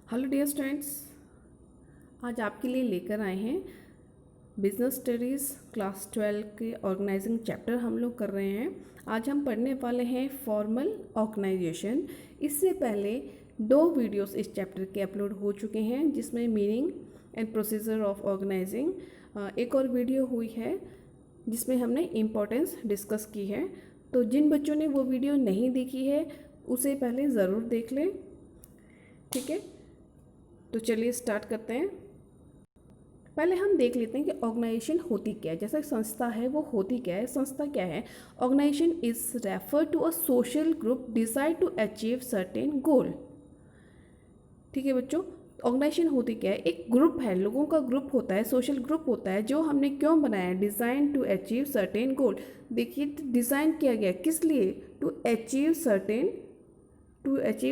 Hello dear students, आज आपके लिए लेकर आए हैं बिजनेस स्टडीज़ क्लास 12 के ऑर्गेनाइजिंग चैप्टर हम लोग कर रहे हैं। आज हम पढ़ने वाले हैं फॉर्मल ऑर्गेनाइजेशन। इससे पहले 2 वीडियोस इस चैप्टर के अपलोड हो चुके हैं, जिसमें meaning and procedure of organising एक और वीडियो हुई है जिसमें हमने इम्पोर्टेंस डिस्कस की है। तो जिन बच्चों ने वो वीडियो नहीं देखी है उसे पहले ज़रूर देख लें, ठीक है। तो चलिए स्टार्ट करते हैं। पहले हम देख लेते हैं कि ऑर्गेनाइजेशन होती क्या है। जैसे संस्था है वो होती क्या है, संस्था क्या है। Organisation is refer to a social group decide to achieve certain goal. ठीक है बच्चों, ऑर्गेनाइजेशन होती क्या है, एक ग्रुप है, लोगों का ग्रुप होता है, सोशल ग्रुप होता है, जो हमने क्यों बनाया, डिज़ाइन टू अचीव सर्टेन गोल। देखिए डिज़ाइन किया गया किस लिए, टू अचीव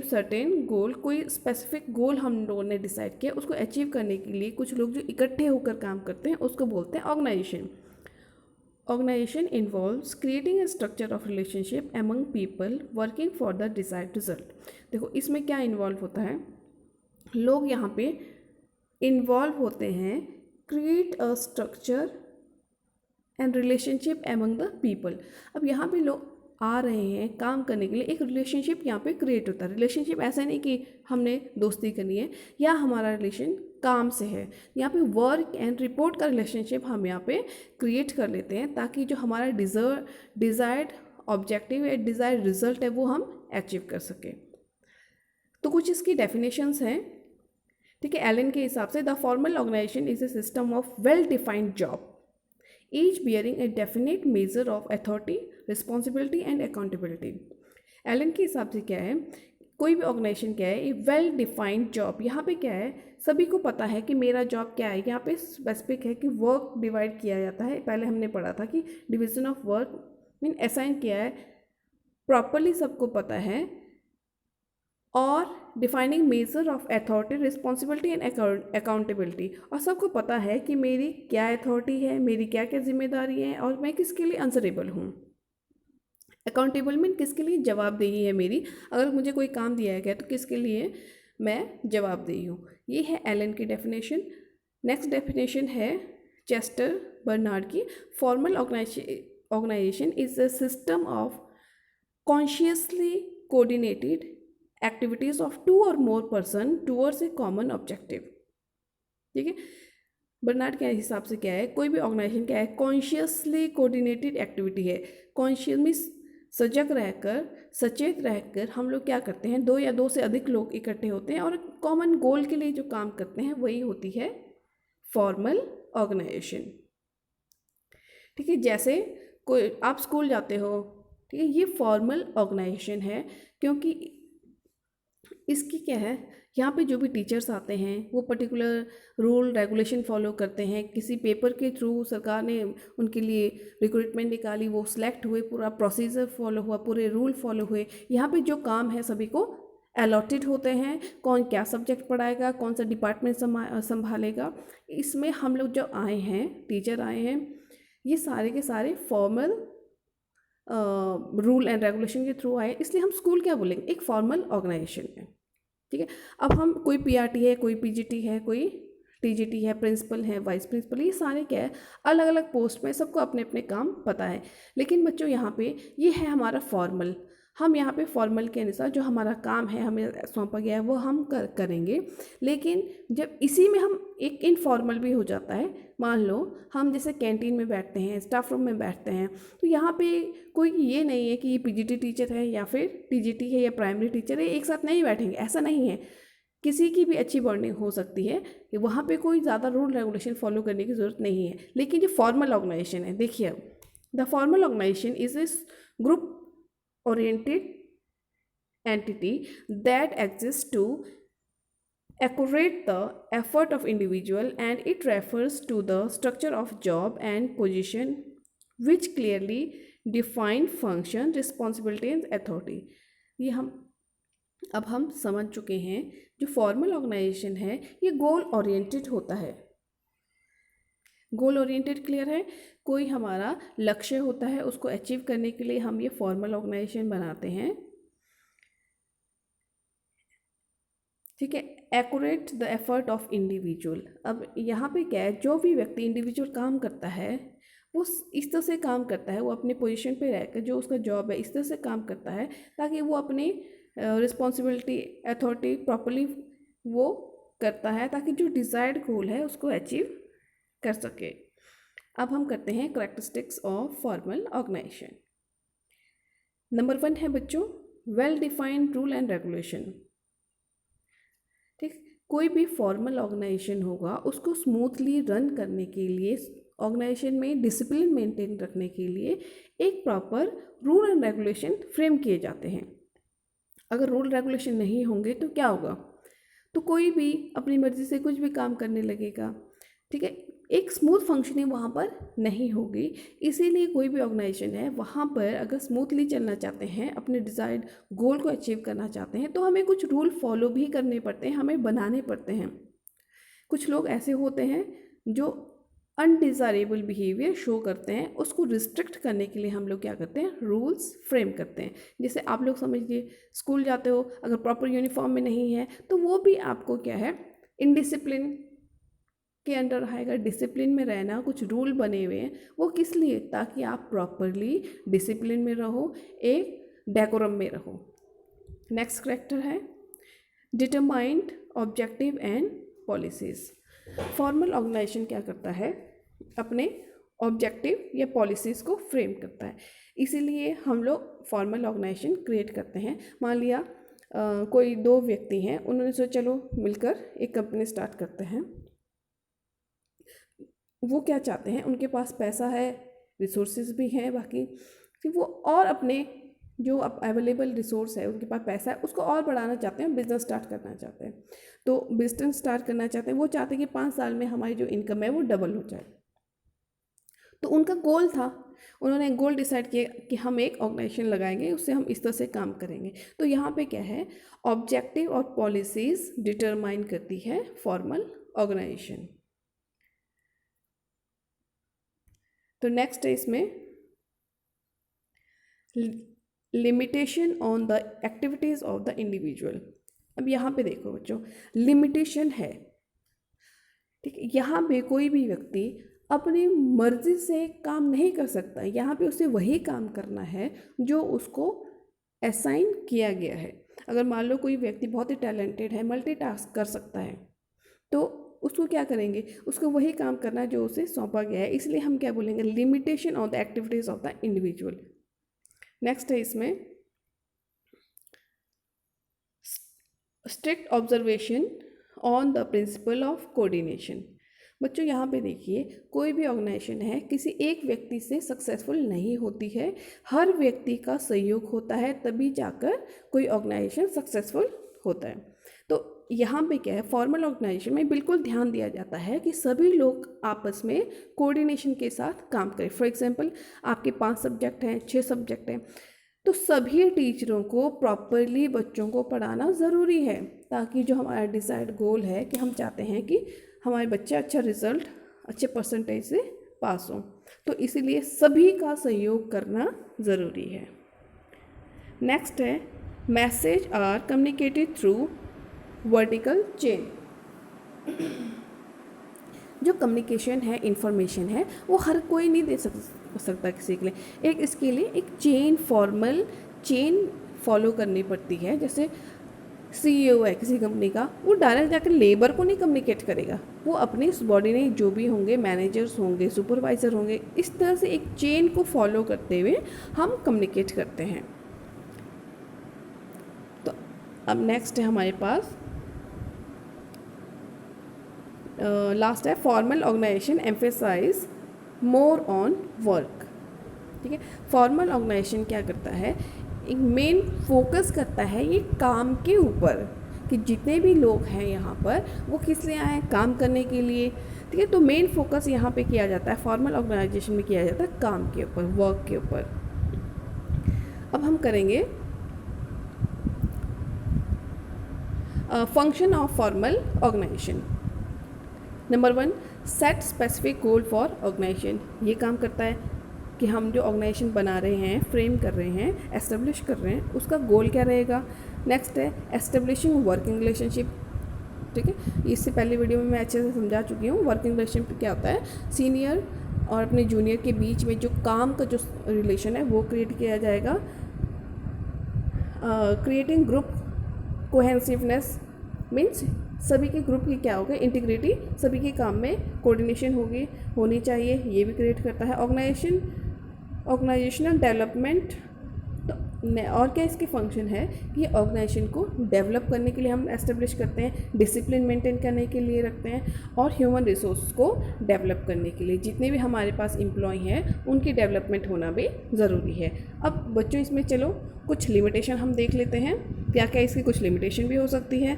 सर्टेन गोल। कोई स्पेसिफिक गोल हम लोगों ने डिसाइड किया, उसको अचीव करने के लिए कुछ लोग जो इकट्ठे होकर काम करते हैं उसको बोलते हैं organisation. Organisation involves creating a structure of relationship among people working for the desired result. देखो इसमें क्या इन्वॉल्व होता है, लोग यहाँ पे इन्वॉल्व होते हैं, create a structure and relationship among the people. अब यहाँ पे लोग आ रहे हैं काम करने के लिए, एक रिलेशनशिप यहाँ पे क्रिएट होता है। रिलेशनशिप ऐसा नहीं कि हमने दोस्ती करनी है या हमारा रिलेशन काम से है, यहाँ पे वर्क एंड रिपोर्ट का रिलेशनशिप हम यहाँ पे क्रिएट कर लेते हैं, ताकि जो हमारा डिज़ायर्ड ऑब्जेक्टिव या डिज़ायर्ड रिजल्ट है वो हम अचीव कर सकें। तो कुछ इसकी डेफिनेशंस हैं, ठीक है। एलन के हिसाब से the formal organisation is a system of well defined job, each bearing a definite measure of authority, responsibility and accountability। Allen के हिसाब से क्या है, कोई भी ऑर्गेनाइजेशन क्या है, एक वेल डिफाइंड जॉब। यहाँ पे क्या है, सभी को पता है कि मेरा जॉब क्या है। यहाँ पे स्पेसिफिक है कि वर्क डिवाइड किया जाता है। पहले हमने पढ़ा था कि division of work mean assign किया है, प्रॉपरली सबको पता है। और defining measure of authority, responsibility and accountability, और सबको पता है कि मेरी क्या अथॉरिटी है, मेरी क्या क्या जिम्मेदारी है और मैं किसके लिए आंसरेबल हूँ। अकाउंटेबल मीन किसके लिए जवाबदेही है मेरी, अगर मुझे कोई काम दिया गया तो किसके लिए मैं जवाबदेही हूँ। ये है एलन की डेफिनेशन। नेक्स्ट डेफिनेशन है चेस्टर बर्नार्ड की। Formal organisation is a system of consciously coordinated activities of 2 और more person towards a common objective. ठीक है, बर्नार्ड के हिसाब से क्या है, कोई भी ऑर्गेनाइजेशन क्या है, कॉन्शियसली कोऑर्डिनेटेड एक्टिविटी है। कॉन्शियस मीन्स सजग रहकर, सचेत रहकर हम लोग क्या करते हैं, 2 या 2 से अधिक लोग इकट्ठे होते हैं और कॉमन गोल के लिए जो काम करते हैं वही होती है फॉर्मल ऑर्गेनाइजेशन। ठीक है, जैसे कोई आप स्कूल जाते हो, ठीक है, ये फॉर्मल ऑर्गेनाइजेशन है, क्योंकि इसकी क्या है, यहाँ पे जो भी टीचर्स आते हैं वो पर्टिकुलर रूल रेगुलेशन फॉलो करते हैं। किसी पेपर के थ्रू सरकार ने उनके लिए रिक्रूटमेंट निकाली, वो सिलेक्ट हुए, पूरा प्रोसीजर फॉलो हुआ, पूरे रूल फॉलो हुए। यहाँ पे जो काम है सभी को अलॉटेड होते हैं, कौन क्या सब्जेक्ट पढ़ाएगा, कौन सा डिपार्टमेंट संभालेगा। इसमें हम लोग जो आए हैं, टीचर आए हैं, ये सारे के सारे फॉर्मल रूल एंड रेगुलेशन के थ्रू आए, इसलिए हम स्कूल क्या बोलेंगे, एक फॉर्मल ऑर्गेनाइजेशन है। ठीक है, अब हम कोई पीआरटी है, कोई पीजीटी है, कोई टीजीटी है, प्रिंसिपल है, वाइस प्रिंसिपल, ये सारे क्या है अलग अलग पोस्ट में, सबको अपने अपने काम पता है। लेकिन बच्चों यहाँ पे ये है हमारा फॉर्मल, हम यहाँ पे फॉर्मल के अनुसार जो हमारा काम है हमें सौंपा गया है वो हम करेंगे। लेकिन जब इसी में हम एक इनफॉर्मल भी हो जाता है, मान लो हम जैसे कैंटीन में बैठते हैं, स्टाफ रूम में बैठते हैं, तो यहाँ पे कोई ये नहीं है कि ये पीजीटी टीचर है या फिर टीजीटी है या प्राइमरी टीचर है, एक साथ नहीं बैठेंगे, ऐसा नहीं है। किसी की भी अच्छी बॉन्डिंग हो सकती है कि वहाँ पे कोई ज़्यादा रूल रेगुलेशन फॉलो करने की ज़रूरत नहीं है। लेकिन जो फॉर्मल ऑर्गेनाइजेशन है, देखिए अब द फॉर्मल ऑर्गेनाइजेशन इज इस group oriented entity that exists to accurate the effort of individual, and it refers to the structure of job and position which clearly define function, responsibility and authority। ये हम समझ चुके हैं, जो formal organisation है ये goal oriented होता है। गोल ओरिएंटेड क्लियर है, कोई हमारा लक्ष्य होता है, उसको अचीव करने के लिए हम ये फॉर्मल ऑर्गेनाइजेशन बनाते हैं। ठीक है। Accurate the effort of individual. अब यहाँ पे क्या है, जो भी व्यक्ति इंडिविजुअल काम करता है वो इस तरह से काम करता है, वो अपने पोजीशन पे रहकर जो उसका जॉब है इस तरह से काम करता है ताकि वो अपनी रिस्पॉन्सिबिलिटी अथॉरिटी प्रॉपरली वो करता है ताकि जो डिज़ायर्ड गोल है उसको अचीव कर सके। अब हम करते हैं characteristics of formal organisation. Number 1 है बच्चों well defined rule and regulation. ठीक, कोई भी फॉर्मल ऑर्गेनाइजेशन होगा उसको स्मूथली रन करने के लिए, ऑर्गेनाइजेशन में डिसिप्लिन मेंटेन रखने के लिए एक proper rule and regulation frame किए जाते हैं। अगर रूल रेगुलेशन नहीं होंगे तो क्या होगा, तो कोई भी अपनी मर्ज़ी से कुछ भी काम करने लगेगा। ठीक है, एक स्मूथ फंक्शनिंग वहाँ पर नहीं होगी। इसीलिए कोई भी ऑर्गेनाइजेशन है वहाँ पर अगर स्मूथली चलना चाहते हैं, अपने डिज़ायर्ड गोल को अचीव करना चाहते हैं तो हमें कुछ रूल फॉलो भी करने पड़ते हैं, हमें बनाने पड़ते हैं। कुछ लोग ऐसे होते हैं जो अनडिज़ायरेबल बिहेवियर शो करते हैं, उसको रिस्ट्रिक्ट करने के लिए हम लोग क्या करते हैं, रूल्स फ्रेम करते हैं। जैसे आप लोग समझिए स्कूल जाते हो, अगर प्रॉपर यूनिफॉर्म में नहीं है तो वो भी आपको क्या है, इनडिसिप्लिन के अंडर आएगा। डिसिप्लिन में रहना, कुछ रूल बने हुए हैं, वो किस लिए, ताकि आप प्रॉपरली डिसिप्लिन में रहो, एक डेकोरम में रहो। नेक्स्ट करेक्टर है determined objective and policies. Formal organisation क्या करता है, अपने ऑब्जेक्टिव या पॉलिसीज़ को फ्रेम करता है। इसीलिए हम लोग फॉर्मल ऑर्गेनाइजेशन क्रिएट करते हैं। मान लिया कोई 2 व्यक्ति हैं, उन्होंने सोचा चलो मिलकर एक कंपनी स्टार्ट करते हैं। वो क्या चाहते हैं, उनके पास पैसा है, रिसोर्सेज भी हैं, बाकी फिर वो और अपने जो अवेलेबल रिसोर्स है, उनके पास पैसा है, उसको और बढ़ाना चाहते हैं, बिज़नेस स्टार्ट करना चाहते हैं। तो बिज़नेस स्टार्ट करना चाहते हैं, वो चाहते हैं कि 5 साल में हमारी जो इनकम है वो डबल हो जाए। तो उनका गोल था, उन्होंने गोल डिसाइड किया कि हम एक ऑर्गेनाइजेशन लगाएंगे, उससे हम इस तरह से काम करेंगे। तो यहाँ पे क्या है, ऑब्जेक्टिव और पॉलिसीज़ डिटरमाइन करती है फॉर्मल ऑर्गेनाइजेशन। तो नेक्स्ट है इसमें limitation on the activities of the individual. अब यहाँ पे देखो बच्चों, लिमिटेशन है, ठीक है। यहाँ पे कोई भी व्यक्ति अपनी मर्जी से काम नहीं कर सकता, यहाँ पे उसे वही काम करना है जो उसको असाइन किया गया है। अगर मान लो कोई व्यक्ति बहुत ही टैलेंटेड है, मल्टीटास्क कर सकता है, तो उसको क्या करेंगे, उसको वही काम करना है जो उसे सौंपा गया है। इसलिए हम क्या बोलेंगे, limitation on the activities of the individual. Next है इसमें strict observation on the principle of coordination. बच्चों यहाँ पे देखिए, कोई भी ऑर्गेनाइजेशन है किसी एक व्यक्ति से सक्सेसफुल नहीं होती है, हर व्यक्ति का सहयोग होता है तभी जाकर कोई ऑर्गेनाइजेशन सक्सेसफुल होता है। तो यहाँ पे क्या है, फॉर्मल ऑर्गेनाइजेशन में बिल्कुल ध्यान दिया जाता है कि सभी लोग आपस में कोऑर्डिनेशन के साथ काम करें। फॉर एग्जांपल आपके 5 सब्जेक्ट हैं, 6 सब्जेक्ट हैं, तो सभी टीचरों को प्रॉपरली बच्चों को पढ़ाना ज़रूरी है, ताकि जो हमारा डिसाइड गोल है कि हम चाहते हैं कि हमारे बच्चे अच्छा रिजल्ट, अच्छे परसेंटेज से पास हों, तो इसीलिए सभी का सहयोग करना ज़रूरी है। नेक्स्ट है message are communicated through vertical chain. जो कम्युनिकेशन है, इंफॉर्मेशन है, वो हर कोई नहीं दे सकता किसी के लिए। एक इसके लिए एक चेन, फॉर्मल चेन फॉलो करनी पड़ती है। जैसे CEO है किसी कंपनी का, वो डायरेक्ट जाकर लेबर को नहीं कम्युनिकेट करेगा, वो अपने सबॉर्डिनेट जो भी होंगे, मैनेजर्स होंगे, सुपरवाइज़र होंगे, इस तरह से एक चेन को फॉलो करते हुए हम कम्युनिकेट करते हैं। तो अब नेक्स्ट है हमारे पास लास्ट है formal organisation emphasise more on work. ठीक है, फॉर्मल ऑर्गेनाइजेशन क्या करता है, एक मेन फोकस करता है ये काम के ऊपर, कि जितने भी लोग हैं यहाँ पर वो किस लिए आए हैं, काम करने के लिए। ठीक है, तो मेन फोकस यहाँ पे किया जाता है, फॉर्मल ऑर्गेनाइजेशन में किया जाता है काम के ऊपर, वर्क के ऊपर। अब हम करेंगे function of formal organisation. Number 1, set specific goal for organisation. ये काम करता है कि हम जो ऑर्गेनाइजेशन बना रहे हैं, फ्रेम कर रहे हैं, एस्टेब्लिश कर रहे हैं, उसका गोल क्या रहेगा। नेक्स्ट है एस्टेब्लिशिंग वर्किंग रिलेशनशिप। ठीक है, इससे पहले वीडियो में मैं अच्छे से समझा चुकी हूँ वर्किंग रिलेशनशिप क्या होता है। सीनियर और अपने जूनियर के बीच में जो काम का जो रिलेशन है वो क्रिएट किया जाएगा। क्रिएटिंग ग्रुप कोहेंसिवनेस मीन्स सभी के ग्रुप की क्या होगा, इंटीग्रिटी, सभी के काम में कोऑर्डिनेशन होनी चाहिए, ये भी क्रिएट करता है। ऑर्गेनाइजेशनल डेवलपमेंट, तो और क्या इसके फंक्शन है कि ऑर्गेनाइजेशन को डेवलप करने के लिए हम एस्टेब्लिश करते हैं, डिसिप्लिन मेंटेन करने के लिए रखते हैं, और ह्यूमन रिसोर्स को डेवलप करने के लिए जितने भी हमारे पास एम्प्लॉय हैं उनकी डेवलपमेंट होना भी ज़रूरी है। अब बच्चों इसमें चलो कुछ लिमिटेशन हम देख लेते हैं, क्या क्या इसकी कुछ लिमिटेशन भी हो सकती है।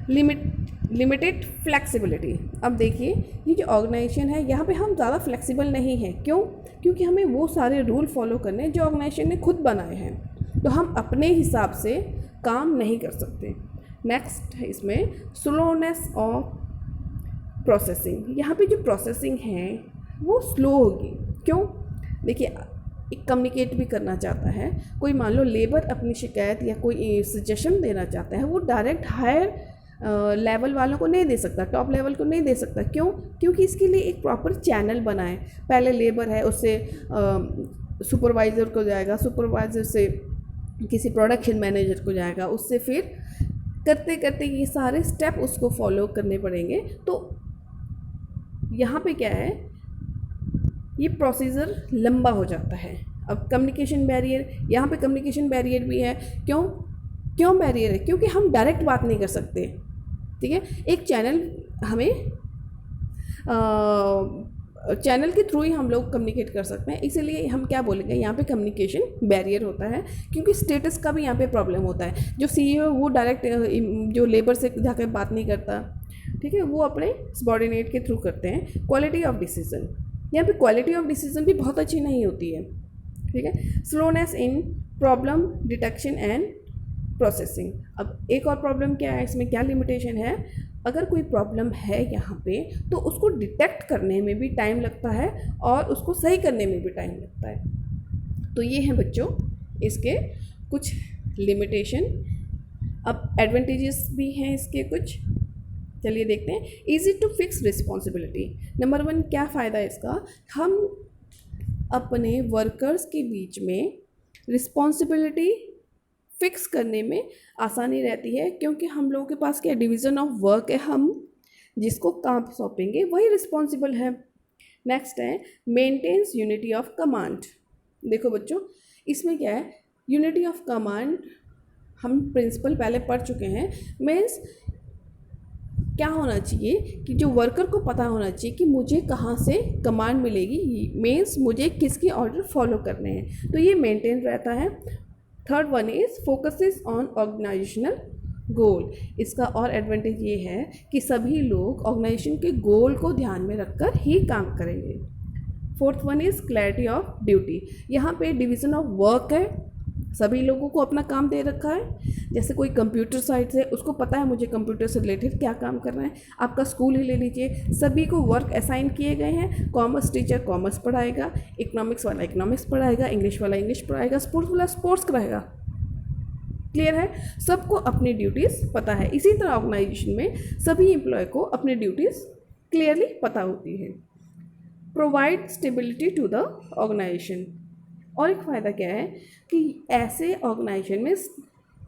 Limited flexibility. अब देखिए ये जो ऑर्गेनाइजेशन है यहाँ पे हम ज़्यादा फ्लेक्सिबल नहीं हैं, क्यों? क्योंकि हमें वो सारे रूल फॉलो करने हैं जो ऑर्गेनाइजेशन ने खुद बनाए हैं, तो हम अपने हिसाब से काम नहीं कर सकते। नेक्स्ट है इसमें स्लोनेस ऑफ प्रोसेसिंग। यहाँ पे जो प्रोसेसिंग है वो स्लो होगी, क्यों? देखिए एक कम्युनिकेट भी करना चाहता है कोई, मान लो लेबर अपनी शिकायत या कोई सजेशन देना चाहता है, वो डायरेक्ट हायर लेवल वालों को नहीं दे सकता, टॉप लेवल को नहीं दे सकता, क्यों? क्योंकि इसके लिए एक प्रॉपर चैनल बना है। पहले लेबर है उससे सुपरवाइज़र को जाएगा, सुपरवाइज़र से किसी प्रोडक्शन मैनेजर को जाएगा, उससे फिर करते करते ये सारे स्टेप उसको फॉलो करने पड़ेंगे। तो यहाँ पे क्या है, ये प्रोसीजर लंबा हो जाता है। अब कम्युनिकेशन बैरियर, यहाँ पे कम्युनिकेशन बैरियर भी है, क्यों बैरियर है? क्योंकि हम डायरेक्ट बात नहीं कर सकते, ठीक है। एक चैनल हमें चैनल के थ्रू ही हम लोग कम्युनिकेट कर सकते हैं, इसीलिए हम क्या बोलेंगे, यहाँ पे कम्युनिकेशन बैरियर होता है। क्योंकि स्टेटस का भी यहाँ पे प्रॉब्लम होता है। जो CEO वो डायरेक्ट जो लेबर से जाकर बात नहीं करता, ठीक है, वो अपने सबॉर्डिनेट के थ्रू करते हैं। क्वालिटी ऑफ डिसीजन, यहाँ पे क्वालिटी ऑफ डिसीजन भी बहुत अच्छी नहीं होती है, ठीक है। Slowness in problem detection and processing. अब एक और प्रॉब्लम क्या है, इसमें क्या लिमिटेशन है, अगर कोई प्रॉब्लम है यहाँ पे तो उसको डिटेक्ट करने में भी टाइम लगता है और उसको सही करने में भी टाइम लगता है। तो ये हैं बच्चों इसके कुछ लिमिटेशन। अब एडवांटेजेस भी हैं इसके कुछ, चलिए देखते हैं। Easy to fix responsibility. Number 1 क्या फ़ायदा है इसका, हम अपने वर्कर्स के बीच में रिस्पॉन्सिबिलिटी फिक्स करने में आसानी रहती है, क्योंकि हम लोगों के पास क्या डिवीज़न ऑफ वर्क है, हम जिसको काम सौंपेंगे वही रिस्पॉन्सिबल है। नेक्स्ट है मेंटेन्स यूनिटी ऑफ कमांड। देखो बच्चों इसमें क्या है, यूनिटी ऑफ कमांड हम प्रिंसिपल पहले पढ़ चुके हैं। मीन्स क्या होना चाहिए कि जो वर्कर को पता होना चाहिए कि मुझे कहाँ से कमांड मिलेगी, मीन्स मुझे किसके ऑर्डर फॉलो करने हैं, तो ये मेंटेन रहता है। Third one is focuses on organisational goal. इसका और एडवांटेज ये है कि सभी लोग ऑर्गेनाइजेशन के गोल को ध्यान में रखकर ही काम करेंगे। Fourth one is clarity of duty. यहाँ पे डिवीज़न ऑफ वर्क है, सभी लोगों को अपना काम दे रखा है। जैसे कोई कंप्यूटर साइड से, उसको पता है मुझे कंप्यूटर से रिलेटेड क्या काम करना है। आपका स्कूल ही ले लीजिए, सभी को वर्क असाइन किए गए हैं। कॉमर्स टीचर कॉमर्स पढ़ाएगा, इकोनॉमिक्स वाला इकोनॉमिक्स पढ़ाएगा, इंग्लिश वाला इंग्लिश पढ़ाएगा, स्पोर्ट्स वाला स्पोर्ट्स कराएगा। क्लियर है, सबको अपनी ड्यूटीज़ पता है। इसी तरह ऑर्गेनाइजेशन में सभी एम्प्लॉय को अपनी ड्यूटीज़ क्लियरली पता होती है। Provide stability to the organisation. और एक फ़ायदा क्या है कि ऐसे ऑर्गेनाइजेशन में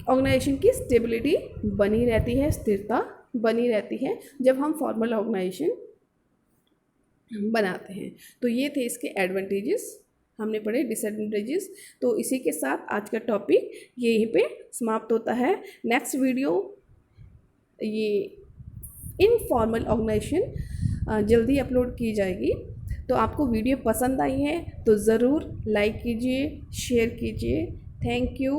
ऑर्गेनाइजेशन की स्टेबिलिटी बनी रहती है, स्थिरता बनी रहती है जब हम फॉर्मल ऑर्गेनाइजेशन बनाते हैं। तो ये थे इसके एडवांटेजेस, हमने पढ़े डिसएडवांटेजेस। तो इसी के साथ आज का टॉपिक यहीं पे समाप्त होता है। नेक्स्ट वीडियो ये इनफॉर्मल ऑर्गेनाइजेशन जल्दी अपलोड की जाएगी। तो आपको वीडियो पसंद आई है तो ज़रूर लाइक कीजिए, शेयर कीजिए। Thank you.